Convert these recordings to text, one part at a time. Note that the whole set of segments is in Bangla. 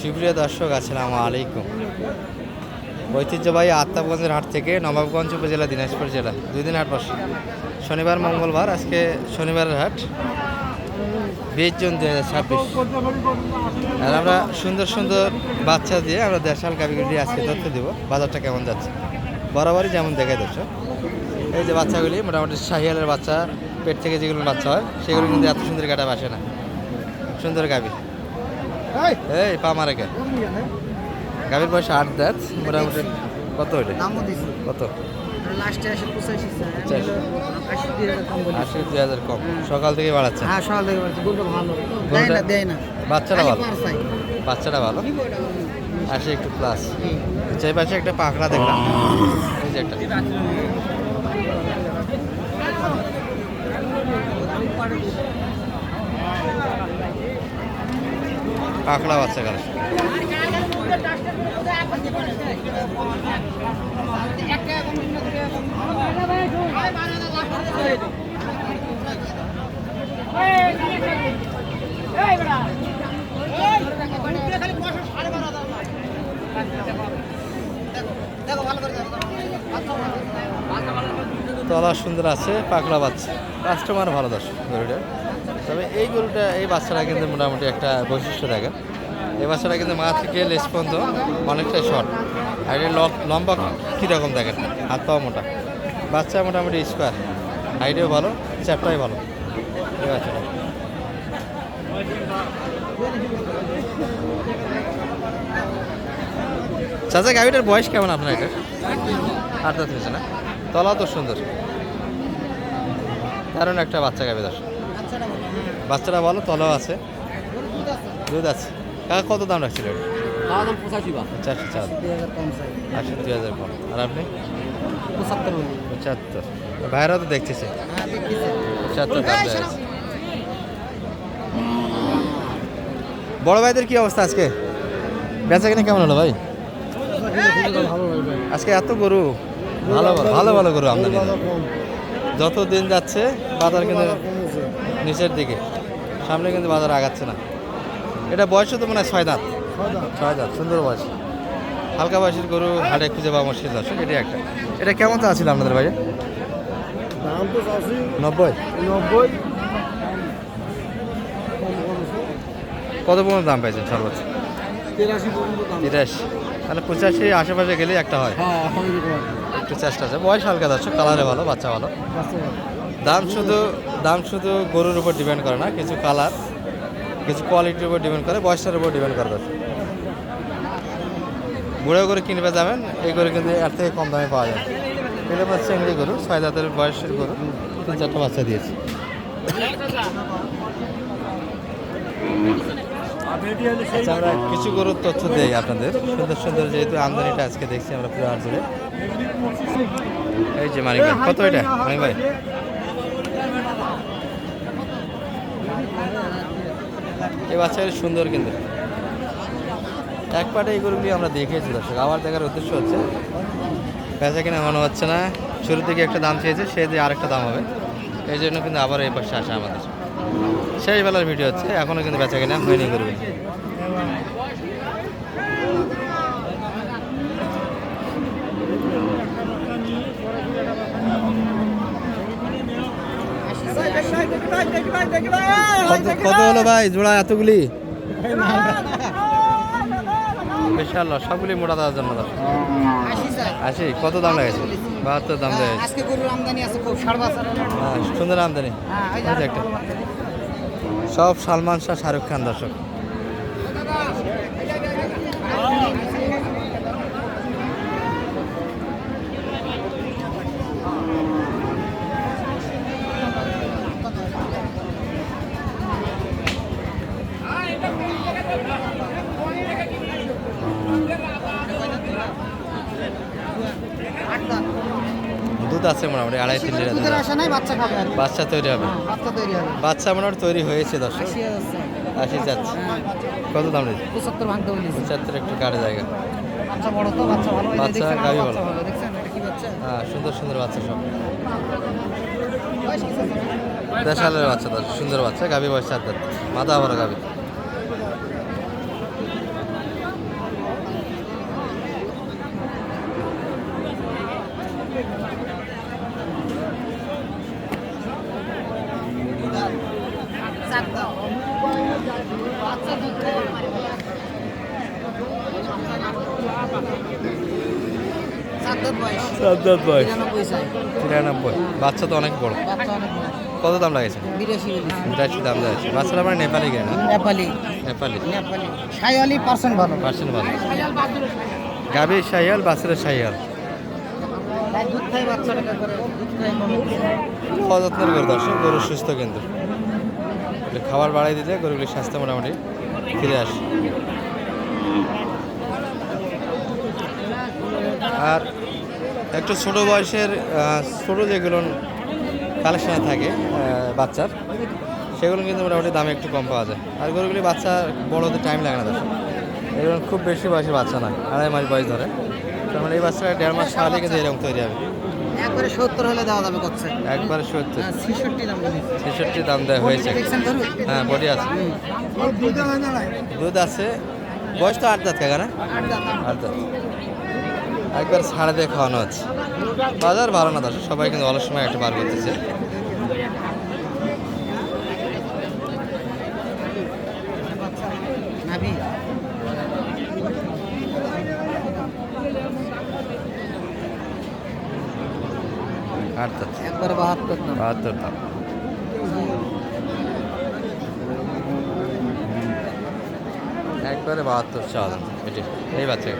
সুপ্রিয় দর্শক, আসসালামু আলাইকুম। ঐতিহ্যবাহী আত্মাবগঞ্জের হাট থেকে নবাবগঞ্জ উপজেলা, দিনাজপুর জেলা 2 দিন হাট বসে। শনিবার, মঙ্গলবার। আজকে শনিবারের হাট, 20 জুন 2026। আর আমরা সুন্দর সুন্দর বাচ্চা দিয়ে আমরা দেশাল গাভিগুলি আজকে তথ্য দেবো বাজারটা কেমন যাচ্ছে। বরাবরই যেমন দেখাই দর্শক, এই যে বাচ্চাগুলি মোটামুটি শাহিয়ালের বাচ্চা, পেট থেকে যেগুলো বাচ্চা হয় সেগুলো কিন্তু এত সুন্দর কাটা বাসে না। সুন্দর গাভি, এই পা মারে কে গাভীর বয়স 8 দাঁত। মোটামুটি কত ওইটা, কত? 80-2000 কম। সকাল থেকে বাড়াচ্ছে। বাচ্চাটা ভালো, বাচ্চাটা ভালো। 80 একটু প্লাস। সেই পাশে একটা পাখড়া দেখলাম, এই যে একটা পাখড়া বাচ্চা গেল। তলা সুন্দর আছে, পাকড়া বাচ্চা, কাস্টমার ভালো দর্শক গরুটা। তবে এই গরুটা, এই বাচ্চাটা কিন্তু মোটামুটি একটা বৈশিষ্ট্য দেখেন, এই বাচ্চাটা কিন্তু মা থেকে লেস পর্যন্ত অনেকটাই শর্ট। আর এর লম্বা কীরকম দেখেন, হাত পাওয়া মোটা। বাচ্চা মোটামুটি স্কোয়ার, হাইটেও ভালো, চ্যাপটাই ভালো এই বাচ্চাটা। চাচা, গাড়িটার বয়স কেমন আপনার? এটা 8 দাঁত হয়েছে না? তলাও তো সুন্দর, কারণ একটা বাচ্চা গাভি দর্শক। বাচ্চাটা ভালো, তলাও আছে, দুধ আছে। কাকা কত দাম রাখছিল? 80,000 কম। আর আপনি 75? ভাইরাও তো দেখতেছে 75 দাম দেয়। বড় ভাইদের কি অবস্থা আজকে? বেচা কিনে কেমন হলো ভাই আজকে? এত গরু, ভালো ভালো ভালো ভালো গরু আমদানি। যত দিন যাচ্ছে বাজার কিন্তু নিচের দিকে, সামনে কিন্তু বাজার আগাচ্ছে না। এটা বয়স তো মনে হয় 6 দাঁত। 6 দাঁত, সুন্দর বয়স। হালকা বয়সের গরু হাটে খুঁজে পাওয়া মুশকিল দর্শক। এটা একটা, এটা কেমন চা ছিল আপনাদের ভাই? 90? কত পর্যন্ত দাম পাইছেন সর্বোচ্চ? 83? তাহলে 85 আশেপাশে গেলেই একটা হয়। একটু চেষ্টা আছে। বয়স হালকা দর্শক, কালারে ভালো, বাচ্চা ভালো। দাম শুধু গরুর উপর ডিপেন্ড করে না, কিছু কালার, কিছু কোয়ালিটির উপর ডিপেন্ড করে, বয়সটার উপর ডিপেন্ড করে। বুড়ো করে কিনবে যাবেন, এই গরু কিন্তু এর থেকে কম দামে পাওয়া যায়। এটা আপনার চেংড়ি গরু, 6 দাঁতের বয়সের গরু, 3-4টা বাচ্চা দিয়েছে। আচ্ছা, আমরা কিছু গরুর তথ্য দেই আপনাদের। সুন্দর সুন্দর, যেহেতু আমদানিটা আজকে দেখছি আমরা পুরো হাট জুড়ে। এই যে মানিক ভাই, কত এটা মানিক ভাই? এই বাচ্চাগুলি সুন্দর, কিন্তু এক পাটে এই গরুগুলি আমরা দেখিয়েছি দর্শক। আবার দেখার উদ্দেশ্য হচ্ছে বেচা কিনা মনে হচ্ছে না। শুরুর দিকে একটা দাম চেয়েছে, সে দিয়ে আরেকটা দাম হবে, এই জন্য কিন্তু আবার এই পাশে আসা আমাদের শেষ বেলার ভিডিও হচ্ছে। এখনও কিন্তু বেচা কিনা হয়নি গরু। কত হলো ভাই জোড়া এতগুলি? বিশাল, সবগুলি মোটা দেওয়ার জন্য 80? কত দাম লাগেছে? 72 দাম দেয়। সুন্দর আমদানি, একটা সব সালমান শাহ, শাহরুখ খান দর্শক। দুধ আছে মোটামুটি 2.5-3 লিটার। বাচ্চা তৈরি হবে, বাচ্চা মোটামুটি তৈরি হয়েছে দর্শক। 80 যাচ্ছে। কত দাম রয়েছে? 75 একটু কাটে জায়গা। বাচ্চা গাভি ভালো, হ্যাঁ সুন্দর সুন্দর বাচ্চা সব। দেশালের বাচ্চা, সুন্দর বাচ্চা। গাভি বয়স 4 দাঁত, মাথা বড় গাভি। 7 দাঁত বয়স, 93। বাচ্চা তো অনেক বড়। কত দাম লাগেছে? 82 দাম লাগছে। বাচ্চারা মানে নেপালি গেলে না? নেপালি নেপালি শাইওয়ালি পার্সেন্ট ভালো। পার্সেন্ট ভালো। গাভীর শাহিয়াল, বাচ্চারা শাহিয়াল। দুধ খাই বাচ্চাটাকে করে দুধ খাই সযত্নের গরু দর্শক, গরু সুস্থ কিন্তু একটু খাবার বাড়াই দিলে গরুগুলির স্বাস্থ্য মোটামুটি ফিরে আসে। আর একটু ছোট বয়সের ছোট যেগুলো কালেকশনে থাকে বাচ্চার, সেগুলো কিন্তু মোটামুটি দামে একটু কম পাওয়া যায়। আর গরুগুলি বাচ্চা বড় হতে টাইম লাগে না দর্শক, এগুলো খুব বেশি বয়সের বাচ্চা না, 2.5 মাস বয়স ধরে। তার মানে এই বাচ্চাটা 1.5 মাস সালে কিন্তু এরকম তৈরি হবে। একবারে 70 হলে দেওয়া যাবে করছে। একবারে 70, 66 দাম বলি। 66 দাম দেওয়া হয়েছে। দেখছেন ধরু? হ্যাঁ, বডি আছে, দুধ আছে। বয়স তো 8 দাঁত কাকা না? 8 দাঁত। একবার ছাড়ে দিয়ে খাওয়ানো হচ্ছে। বাজার ভালো না দর্শক, সবাই কিন্তু অলস সময় একটা বার করতেছে। নাভি 8 দাঁত, একবারে 72 দাম। 72 দাম। একবারে 72 চাওয়া দাম এটি, এই বাচ্চা।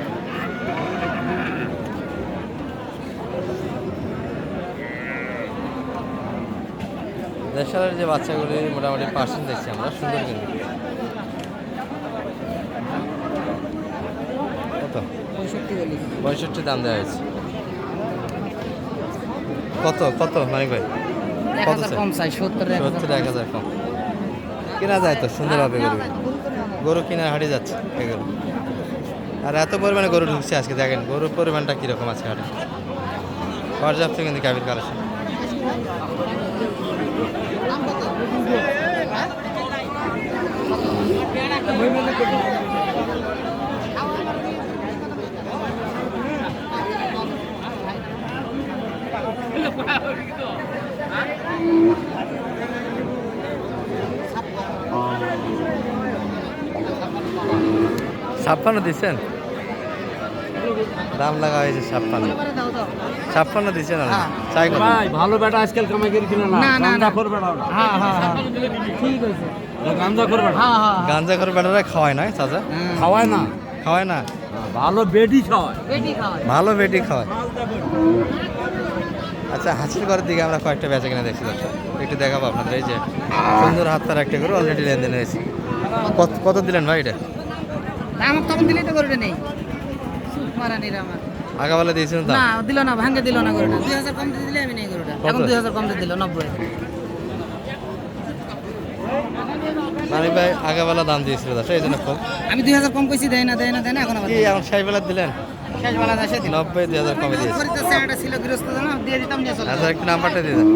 দেশালের যে বাচ্চাগুলি মোটামুটি পার্সেন্ট দেখছি আমরা, সুন্দর কিন্তু। কত? 65 বলি। 65 দাম দেওয়া হয়েছে। কত কত মানিক ভাই? 1000 কম চাই, 70 1000 কম কেনা যায় তো সুন্দরভাবে। গরু গরু কিনা হাটে যাচ্ছে এগুলো। আর এত পরিমাণে গরু ঢুকছে আজকে, দেখেন গরুর পরিমাণটা কীরকম আছে হাটে। পর্যাপ্ত কিন্তু গাভীর কালেকশন। ছাপ্পান্ন দিচ্ছেন, দাম লাগা হয়েছে 56 দিচ্ছেন। চাই কত? ভাই ভালো বেটা আজকাল কামাই করে কিনা না, না, না, গাঁজা না। খোর বেটা ওটা। হ্যাঁ হ্যাঁ হ্যাঁ ঠিক আছে। গাঁজা খোর বেটা হ্যাঁ হ্যাঁ গাঞ্জা করে বেটারা খাওয়ায় না চাচা? খাওয়ায় না, খাওয়ায় না, ভালো বেডি খাওয়ায়। বেটি খাওয়ায়। ভালো বেটি খাওয়ায়। আচ্ছা, হাসির ঘরের দিকে আমরা কয়েকটা বেচা কিনা দেখছি দর্শক, একটু দেখাবো আপনাদের। এই যে সুন্দর হাততার একটা করে অলরেডি লেনদেন হয়েছে। কত দিলেন ভাই এটা? আমাকে তখন দিলেই তো গরুটা নেই। মারা নিরা আমার। আগাবেলা দিয়েছিলেন তো? না দিল না, ভাঙে দিল না গরুটা। 2000 কম দিয়ে দিলে আমি নেই গরুটা। কত? এখন 2000 কম দিয়ে দিল 90। মানিক ভাই আগাবেলা দাম দিয়েছিল দর্শক, এই জন্য খুব। আমি 2000 কম কইছি, দেয় না এখন আবার কি এখন শেষবেলা দিলেন? শেষ বেলা এসে দিল। 90, 2000 কমে দিয়েছে। করিতেছে একটা ছিল গৃহস্থ না, দিয়ে দিতাম নিয়ে চলে। আচ্ছা, একটু নাম্বারটা দিয়ে দেন।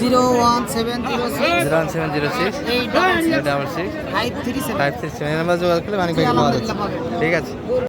01706 01706 866 866 537। 537 এই নাম্বার যোগাযোগ করলে মানিক ভাই পাওয়া যাচ্ছে। ঠিক আছে।